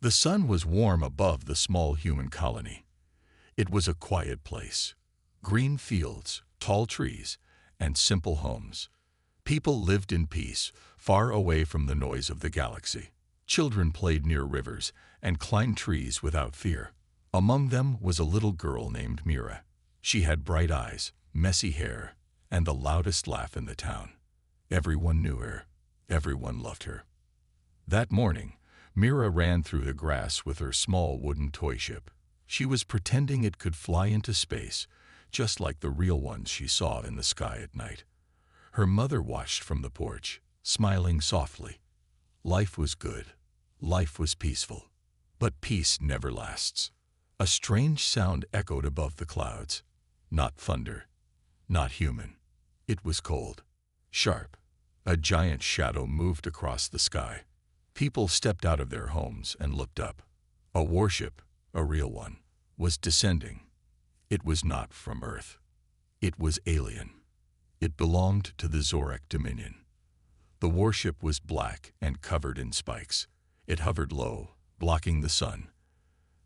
The sun was warm above the small human colony. It was a quiet place. Green fields, tall trees, and simple homes. People lived in peace, far away from the noise of the galaxy. Children played near rivers and climbed trees without fear. Among them was a little girl named Mira. She had bright eyes, messy hair, and the loudest laugh in the town. Everyone knew her. Everyone loved her. That morning, Mira ran through the grass with her small wooden toy ship. She was pretending it could fly into space, just like the real ones she saw in the sky at night. Her mother watched from the porch, smiling softly. Life was good. Life was peaceful. But peace never lasts. A strange sound echoed above the clouds. Not thunder. Not human. It was cold. Sharp. A giant shadow moved across the sky. People stepped out of their homes and looked up. A warship, a real one, was descending. It was not from Earth. It was alien. It belonged to the Zorak Dominion. The warship was black and covered in spikes. It hovered low, blocking the sun.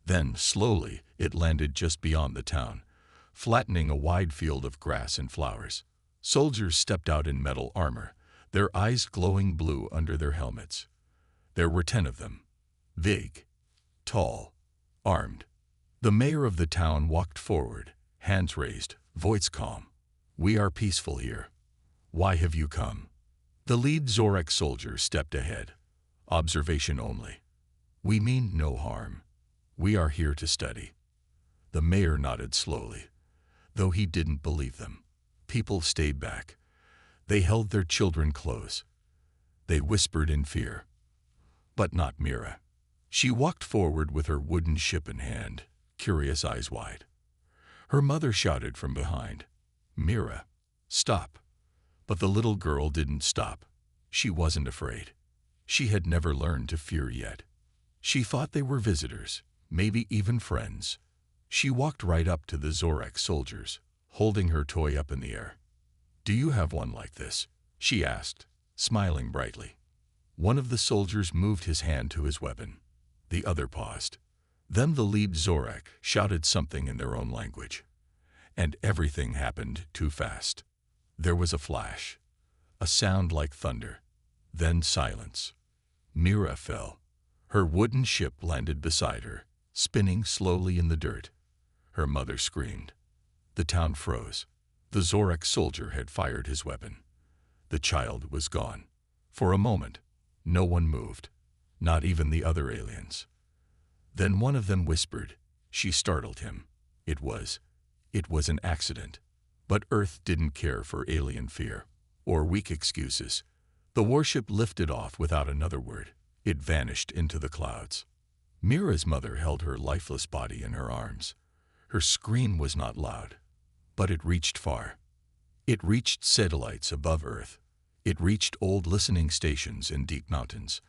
Then, slowly, it landed just beyond the town, flattening a wide field of grass and flowers. Soldiers stepped out in metal armor, their eyes glowing blue under their helmets. There were 10 of them, big, tall, armed. The mayor of the town walked forward, hands raised, voice calm. "We are peaceful here. Why have you come?" The lead Zorak soldier stepped ahead. "Observation only. We mean no harm. We are here to study." The mayor nodded slowly, though he didn't believe them. People stayed back. They held their children close. They whispered in fear. But not Mira. She walked forward with her wooden ship in hand, curious eyes wide. Her mother shouted from behind, "Mira, stop." But the little girl didn't stop. She wasn't afraid. She had never learned to fear yet. She thought they were visitors, maybe even friends. She walked right up to the Zorak soldiers, holding her toy up in the air. "Do you have one like this?" she asked, smiling brightly. One of the soldiers moved his hand to his weapon. The other paused. Then the lead Zorak shouted something in their own language. And everything happened too fast. There was a flash, a sound like thunder, then silence. Mira fell. Her wooden ship landed beside her, spinning slowly in the dirt. Her mother screamed. The town froze. The Zorak soldier had fired his weapon. The child was gone. For a moment, no one moved, not even the other aliens. Then one of them whispered. She startled him. It was an accident. But Earth didn't care for alien fear or weak excuses. The warship lifted off without another word. It vanished into the clouds. Mira's mother held her lifeless body in her arms. Her scream was not loud, but it reached far. It reached satellites above Earth. It reached old listening stations in deep mountains.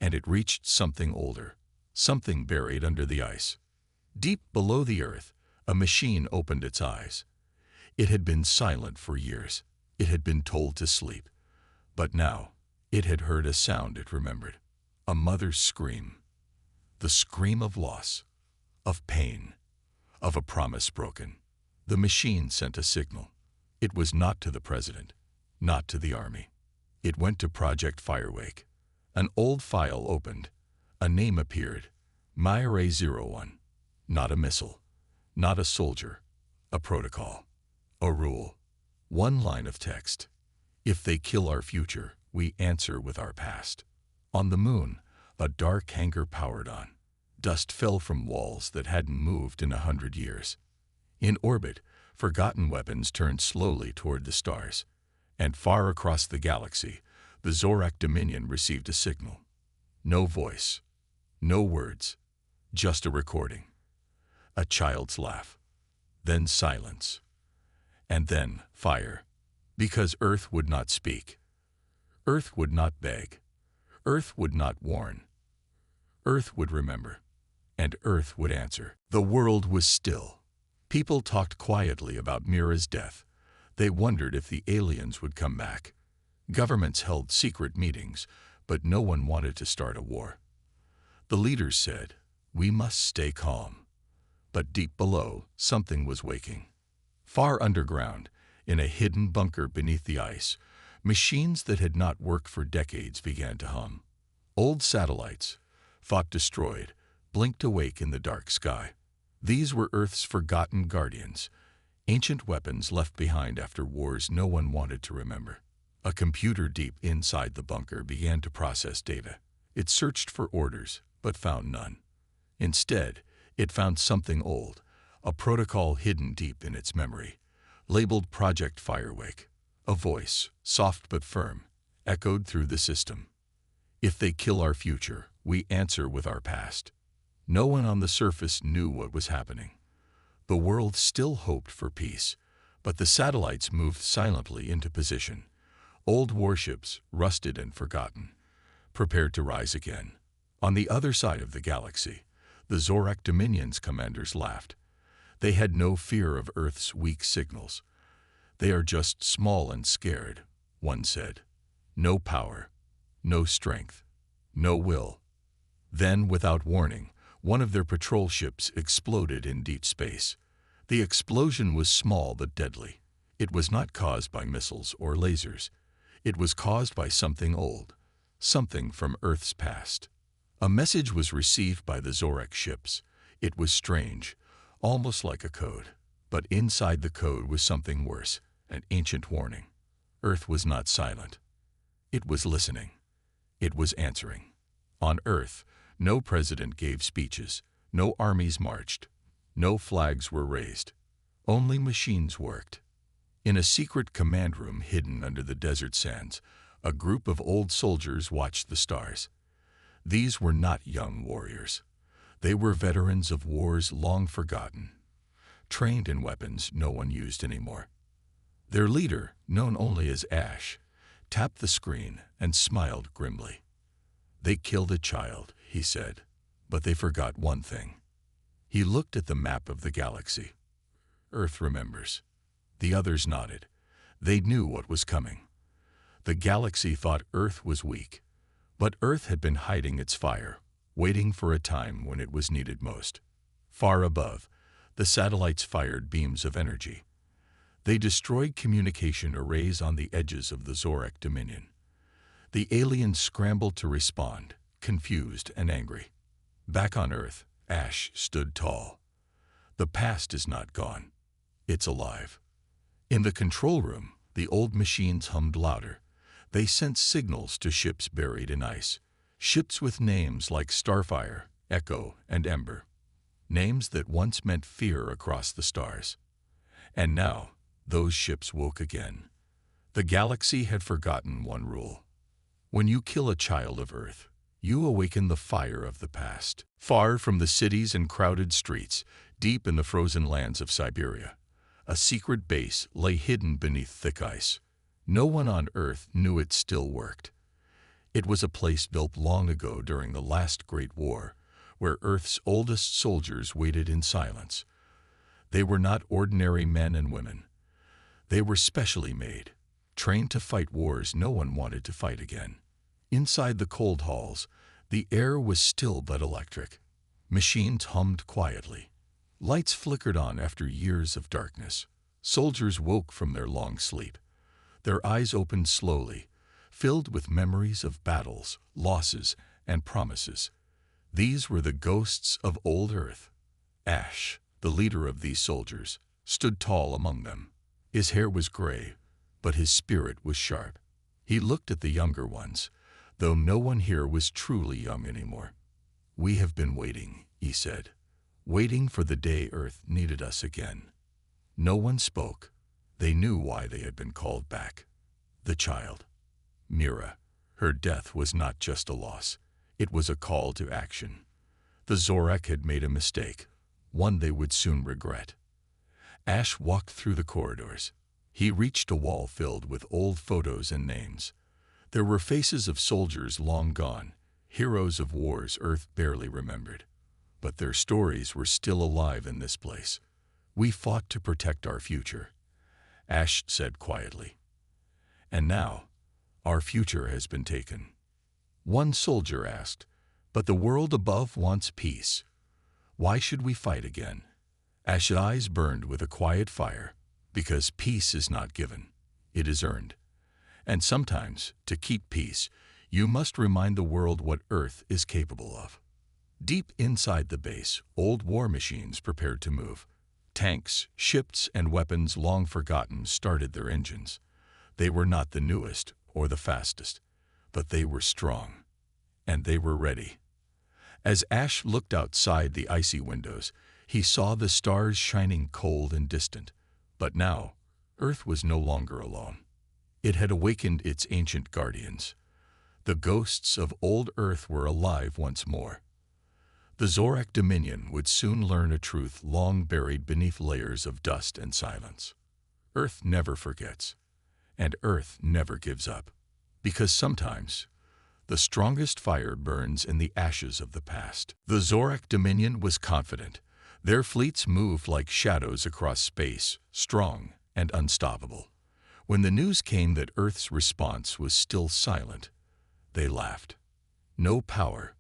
And it reached something older, something buried under the ice. Deep below the Earth, a machine opened its eyes. It had been silent for years. It had been told to sleep. But now, it had heard a sound it remembered. A mother's scream. The scream of loss, of pain, of a promise broken. The machine sent a signal. It was not to the president, not to the army. It went to Project Firewake. An old file opened. A name appeared. Myra 01. Not a missile. Not a soldier. A protocol. A rule. One line of text. If they kill our future, we answer with our past. On the moon, a dark hangar powered on. Dust fell from walls that hadn't moved in 100 years. In orbit, forgotten weapons turned slowly toward the stars. And far across the galaxy, the Zorak Dominion received a signal. No voice, no words, just a recording. A child's laugh. Then silence. And then fire. Because Earth would not speak. Earth would not beg. Earth would not warn. Earth would remember. And Earth would answer. The world was still. People talked quietly about Mira's death. They wondered if the aliens would come back. Governments held secret meetings, but no one wanted to start a war. The leaders said, "We must stay calm." But deep below, something was waking. Far underground, in a hidden bunker beneath the ice, machines that had not worked for decades began to hum. Old satellites, thought destroyed, blinked awake in the dark sky. These were Earth's forgotten guardians, ancient weapons left behind after wars no one wanted to remember. A computer deep inside the bunker began to process data. It searched for orders, but found none. Instead, it found something old, a protocol hidden deep in its memory, labeled Project Firewake. A voice, soft but firm, echoed through the system. "If they kill our future, we answer with our past." No one on the surface knew what was happening. The world still hoped for peace, but the satellites moved silently into position. Old warships, rusted and forgotten, prepared to rise again. On the other side of the galaxy, the Zorak Dominion's commanders laughed. They had no fear of Earth's weak signals. "They are just small and scared," one said. "No power, no strength, no will." Then, without warning, one of their patrol ships exploded in deep space. The explosion was small but deadly. It was not caused by missiles or lasers. It was caused by something old, something from Earth's past. A message was received by the Zorak ships. It was strange, almost like a code. But inside the code was something worse, an ancient warning. Earth was not silent. It was listening. It was answering. On Earth, no president gave speeches, no armies marched, no flags were raised. Only machines worked. In a secret command room hidden under the desert sands, a group of old soldiers watched the stars. These were not young warriors. They were veterans of wars long forgotten, trained in weapons no one used anymore. Their leader, known only as Ash, tapped the screen and smiled grimly. "They killed a child," he said, "but they forgot one thing." He looked at the map of the galaxy. "Earth remembers." The others nodded. They knew what was coming. The galaxy thought Earth was weak, but Earth had been hiding its fire, waiting for a time when it was needed most. Far above, the satellites fired beams of energy. They destroyed communication arrays on the edges of the Zorak Dominion. The aliens scrambled to respond, confused and angry. Back on Earth, Ash stood tall. "The past is not gone. It's alive." In the control room, the old machines hummed louder. They sent signals to ships buried in ice, ships with names like Starfire, Echo, and Ember, names that once meant fear across the stars. And now, those ships woke again. The galaxy had forgotten one rule. When you kill a child of Earth, you awaken the fire of the past. Far from the cities and crowded streets, deep in the frozen lands of Siberia, a secret base lay hidden beneath thick ice. No one on Earth knew it still worked. It was a place built long ago during the last Great War, where Earth's oldest soldiers waited in silence. They were not ordinary men and women. They were specially made, trained to fight wars no one wanted to fight again. Inside the cold halls, the air was still but electric. Machines hummed quietly. Lights flickered on after years of darkness. Soldiers woke from their long sleep. Their eyes opened slowly, filled with memories of battles, losses, and promises. These were the ghosts of old Earth. Ash, the leader of these soldiers, stood tall among them. His hair was gray, but his spirit was sharp. He looked at the younger ones, though no one here was truly young anymore. "We have been waiting," he said, "waiting for the day Earth needed us again." No one spoke. They knew why they had been called back. The child, Mira, her death was not just a loss. It was a call to action. The Zorak had made a mistake, one they would soon regret. Ash walked through the corridors. He reached a wall filled with old photos and names. There were faces of soldiers long gone, heroes of wars Earth barely remembered. But their stories were still alive in this place. "We fought to protect our future," Ash said quietly. "And now, our future has been taken." One soldier asked, But the world above wants peace. Why should we fight again? Ash's eyes burned with a quiet fire, because peace is not given, it is earned. And sometimes, to keep peace, you must remind the world what Earth is capable of. Deep inside the base, old war machines prepared to move. Tanks, ships, and weapons long forgotten started their engines. They were not the newest or the fastest, but they were strong, and they were ready. As Ash looked outside the icy windows, he saw the stars shining cold and distant. But now, Earth was no longer alone. It had awakened its ancient guardians. The ghosts of old Earth were alive once more. The Zorak Dominion would soon learn a truth long buried beneath layers of dust and silence. Earth never forgets, and Earth never gives up, because sometimes the strongest fire burns in the ashes of the past. The Zorak Dominion was confident. Their fleets moved like shadows across space, strong and unstoppable. When the news came that Earth's response was still silent, they laughed. No power,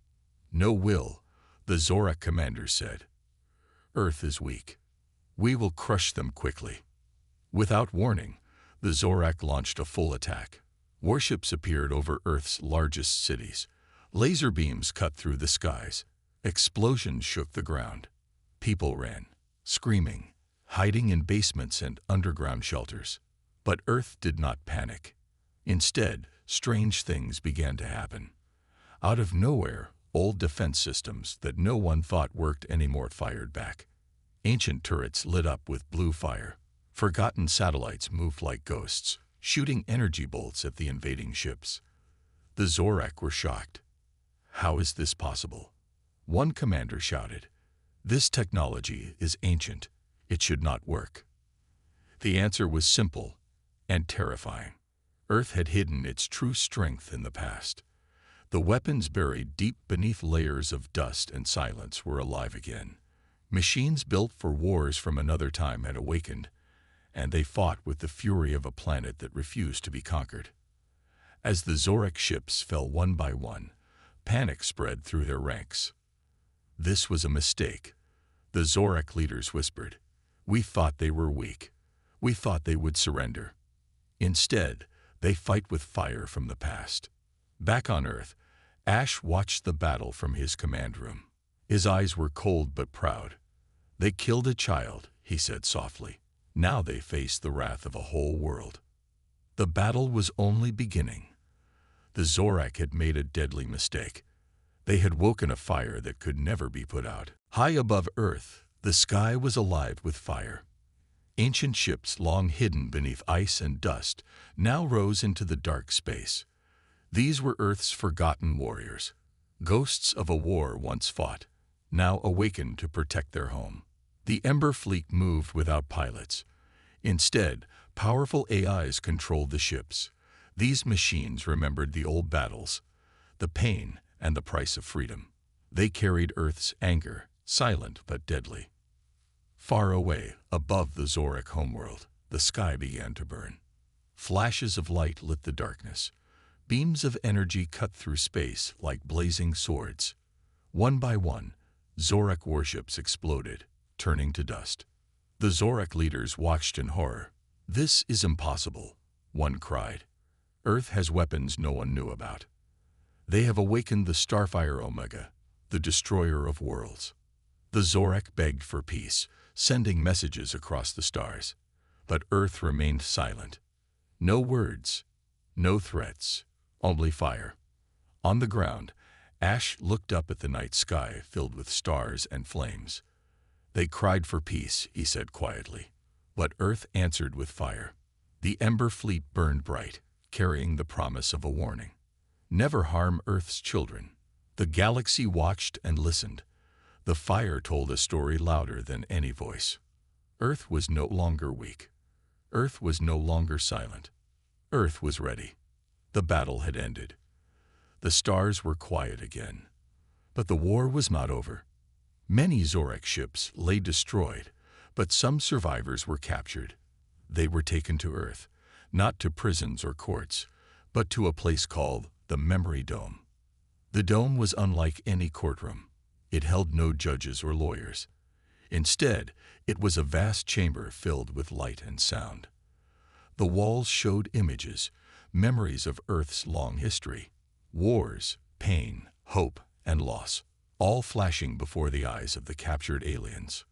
no will, the Zorak commanders said. Earth is weak. We will crush them quickly. Without warning, the Zorak launched a full attack. Warships appeared over Earth's largest cities. Laser beams cut through the skies. Explosions shook the ground. People ran, screaming, hiding in basements and underground shelters. But Earth did not panic. Instead, strange things began to happen. Out of nowhere, old defense systems that no one thought worked anymore fired back. Ancient turrets lit up with blue fire. Forgotten satellites moved like ghosts, shooting energy bolts at the invading ships. The Zorak were shocked. How is this possible? One commander shouted, "This technology is ancient. It should not work." The answer was simple and terrifying. Earth had hidden its true strength in the past. The weapons buried deep beneath layers of dust and silence were alive again. Machines built for wars from another time had awakened, and they fought with the fury of a planet that refused to be conquered. As the Zorak ships fell one by one, panic spread through their ranks. This was a mistake. The Zorak leaders whispered. We thought they were weak. We thought they would surrender. Instead, they fight with fire from the past. Back on Earth, Ash watched the battle from his command room. His eyes were cold but proud. They killed a child, he said softly. Now they faced the wrath of a whole world. The battle was only beginning. The Zorak had made a deadly mistake. They had woken a fire that could never be put out. High above Earth, the sky was alive with fire. Ancient ships long hidden beneath ice and dust now rose into the dark space. These were Earth's forgotten warriors, ghosts of a war once fought, now awakened to protect their home. The Ember Fleet moved without pilots. Instead, powerful AIs controlled the ships. These machines remembered the old battles, the pain and the price of freedom. They carried Earth's anger, silent but deadly. Far away, above the Zorak homeworld, the sky began to burn. Flashes of light lit the darkness. Beams of energy cut through space like blazing swords. One by one, Zorak warships exploded, turning to dust. The Zorak leaders watched in horror. This is impossible, one cried. Earth has weapons no one knew about. They have awakened the Starfire Omega, the destroyer of worlds. The Zorak begged for peace, sending messages across the stars. But Earth remained silent. No words, no threats, only fire. On the ground, Ash looked up at the night sky filled with stars and flames. They cried for peace, he said quietly. But Earth answered with fire. The Ember Fleet burned bright, carrying the promise of a warning. Never harm Earth's children. The galaxy watched and listened. The fire told a story louder than any voice. Earth was no longer weak. Earth was no longer silent. Earth was ready. The battle had ended. The stars were quiet again. But the war was not over. Many Zorak ships lay destroyed, but some survivors were captured. They were taken to Earth, not to prisons or courts, but to a place called the Memory Dome. The dome was unlike any courtroom. It held no judges or lawyers. Instead, it was a vast chamber filled with light and sound. The walls showed images, memories of Earth's long history, wars, pain, hope, and loss, all flashing before the eyes of the captured aliens.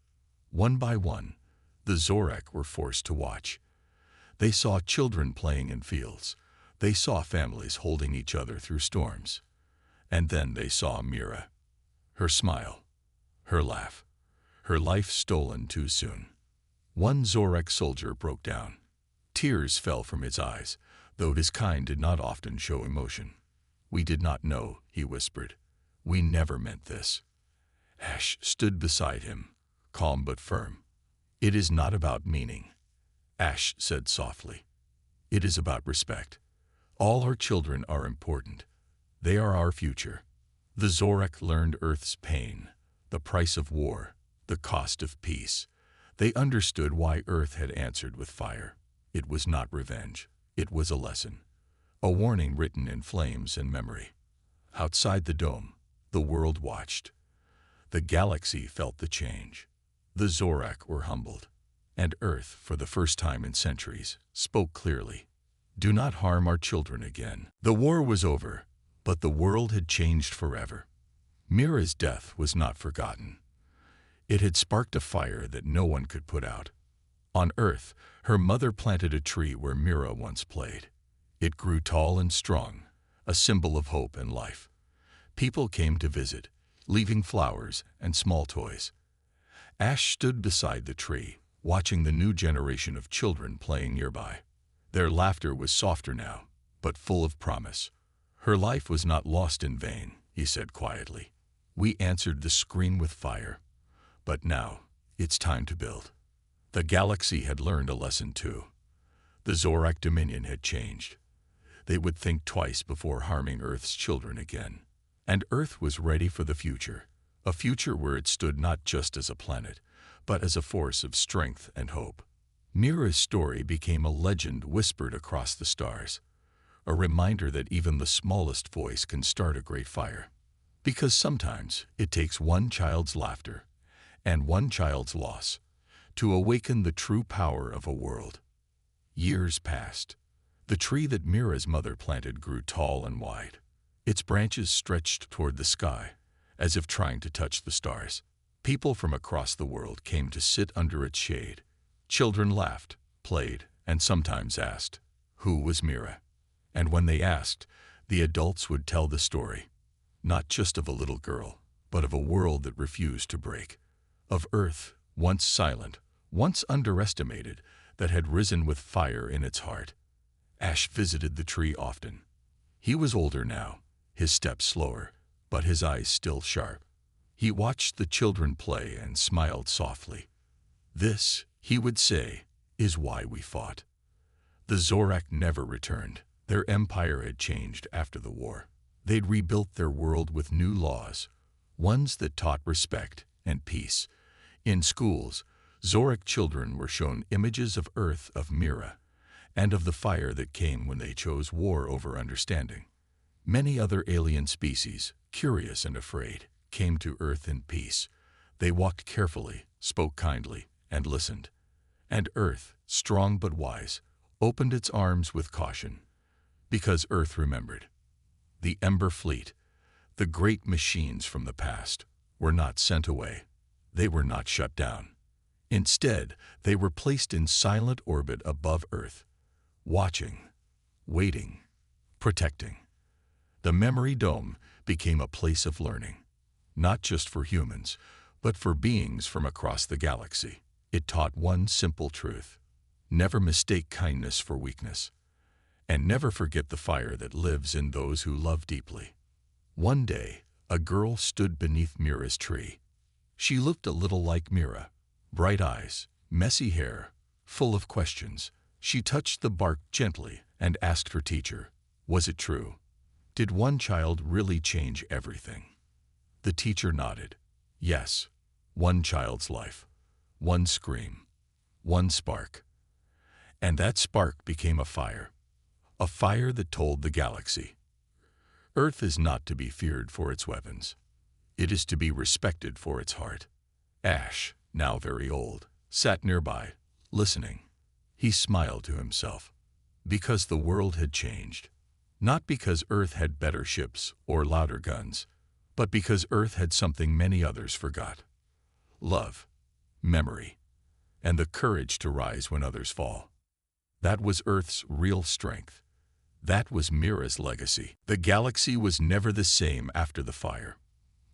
One by one, the Zorak were forced to watch. They saw children playing in fields. They saw families holding each other through storms. And then they saw Mira. Her smile, her laugh, her life stolen too soon. One Zorak soldier broke down. Tears fell from his eyes, though his kind did not often show emotion. "We did not know," he whispered. "We never meant this." Ash stood beside him, calm but firm. "It is not about meaning," Ash said softly. "It is about respect. All our children are important. They are our future." The Zorak learned Earth's pain, the price of war, the cost of peace. They understood why Earth had answered with fire. It was not revenge. It was a lesson, a warning written in flames and memory. Outside the dome, the world watched. The galaxy felt the change. The Zorak were humbled, and Earth, for the first time in centuries, spoke clearly. "Do not harm our children again." The war was over, but the world had changed forever. Mira's death was not forgotten. It had sparked a fire that no one could put out. On Earth, her mother planted a tree where Mira once played. It grew tall and strong, a symbol of hope and life. People came to visit, leaving flowers and small toys. Ash stood beside the tree, watching the new generation of children playing nearby. Their laughter was softer now, but full of promise. "Her life was not lost in vain," he said quietly. "We answered the screen with fire. But now, it's time to build." The galaxy had learned a lesson too. The Zorak Dominion had changed. They would think twice before harming Earth's children again. And Earth was ready for the future, a future where it stood not just as a planet, but as a force of strength and hope. Mira's story became a legend whispered across the stars, a reminder that even the smallest voice can start a great fire. Because sometimes it takes one child's laughter and one child's loss to awaken the true power of a world. Years passed. The tree that Mira's mother planted grew tall and wide. Its branches stretched toward the sky, as if trying to touch the stars. People from across the world came to sit under its shade. Children laughed, played, and sometimes asked, "Who was Mira?" And when they asked, the adults would tell the story, not just of a little girl, but of a world that refused to break. Of Earth, once silent, once underestimated, that had risen with fire in its heart. Ash visited the tree often. He was older now, his steps slower, but his eyes still sharp. He watched the children play and smiled softly. "This," he would say, "is why we fought." The Zorak never returned. Their empire had changed after the war. They'd rebuilt their world with new laws, ones that taught respect and peace. In schools, Zorak children were shown images of Earth, of Mira, and of the fire that came when they chose war over understanding. Many other alien species, curious and afraid, came to Earth in peace. They walked carefully, spoke kindly, and listened. And Earth, strong but wise, opened its arms with caution. Because Earth remembered. The Ember Fleet, the great machines from the past, were not sent away. They were not shut down. Instead, they were placed in silent orbit above Earth, watching, waiting, protecting. The Memory Dome became a place of learning, not just for humans, but for beings from across the galaxy. It taught one simple truth: never mistake kindness for weakness, and never forget the fire that lives in those who love deeply. One day, a girl stood beneath Mira's tree. She looked a little like Mira. Bright eyes, messy hair, full of questions. She touched the bark gently and asked her teacher, was it true? Did one child really change everything? The teacher nodded. Yes, one child's life, one scream, one spark. And that spark became a fire that told the galaxy. Earth is not to be feared for its weapons. It is to be respected for its heart. Ash, now very old, sat nearby, listening. He smiled to himself. Because the world had changed. Not because Earth had better ships or louder guns, but because Earth had something many others forgot. Love, memory, and the courage to rise when others fall. That was Earth's real strength. That was Mira's legacy. The galaxy was never the same after the fire.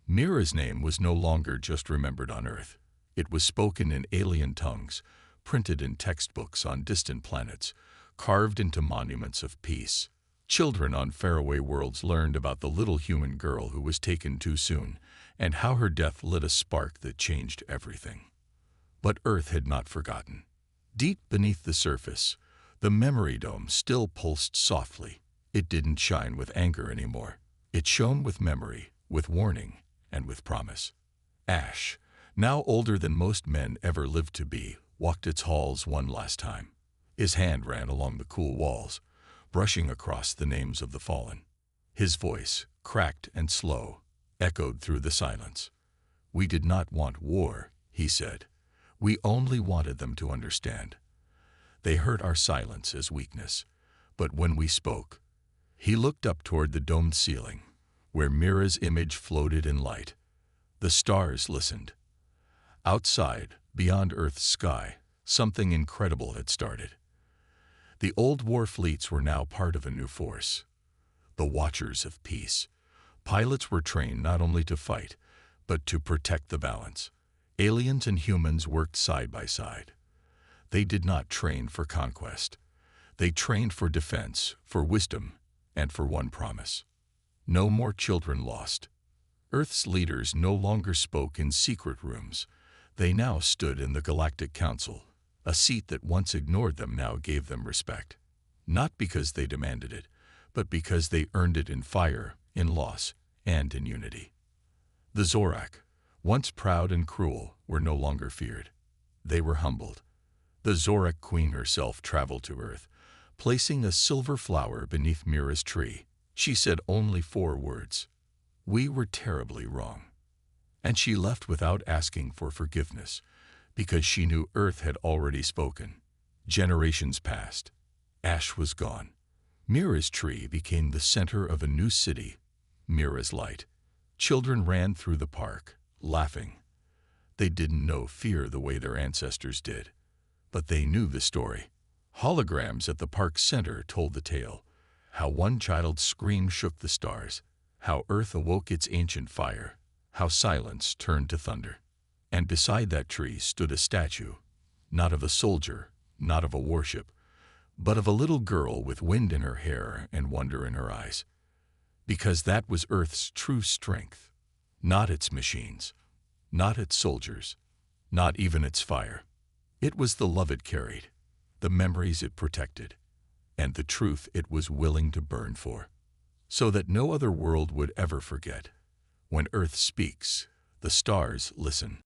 Mira's name was no longer just remembered on Earth. It was spoken in alien tongues, printed in textbooks on distant planets, carved into monuments of peace. Children on faraway worlds learned about the little human girl who was taken too soon, and how her death lit a spark that changed everything. But Earth had not forgotten. Deep beneath the surface, the memory dome still pulsed softly. It didn't shine with anger anymore. It shone with memory, with warning, and with promise. Ash, now older than most men ever lived to be, walked its halls one last time. His hand ran along the cool walls, brushing across the names of the fallen. His voice, cracked and slow, echoed through the silence. "We did not want war," he said. "We only wanted them to understand. They heard our silence as weakness, but when we spoke..." He looked up toward the domed ceiling, where Mira's image floated in light. The stars listened. Outside, beyond Earth's sky, something incredible had started. The old war fleets were now part of a new force, the Watchers of Peace. Pilots were trained not only to fight, but to protect the balance. Aliens and humans worked side by side. They did not train for conquest. They trained for defense, for wisdom, and for one promise. No more children lost. Earth's leaders no longer spoke in secret rooms. They now stood in the Galactic Council. A seat that once ignored them now gave them respect. Not because they demanded it, but because they earned it in fire, in loss, and in unity. The Zorak, once proud and cruel, were no longer feared. They were humbled. The Zorak Queen herself traveled to Earth, placing a silver flower beneath Mira's tree. She said only 4 words. "We were terribly wrong." And she left without asking for forgiveness, because she knew Earth had already spoken. Generations passed. Ash was gone. Mira's tree became the center of a new city, Mira's light. Children ran through the park, laughing. They didn't know fear the way their ancestors did, but they knew the story. Holograms at the park's center told the tale, how one child's scream shook the stars, how Earth awoke its ancient fire, how silence turned to thunder. And beside that tree stood a statue, not of a soldier, not of a warship, but of a little girl with wind in her hair and wonder in her eyes. Because that was Earth's true strength, not its machines, not its soldiers, not even its fire. It was the love it carried, the memories it protected, and the truth it was willing to burn for, so that no other world would ever forget. When Earth speaks, the stars listen.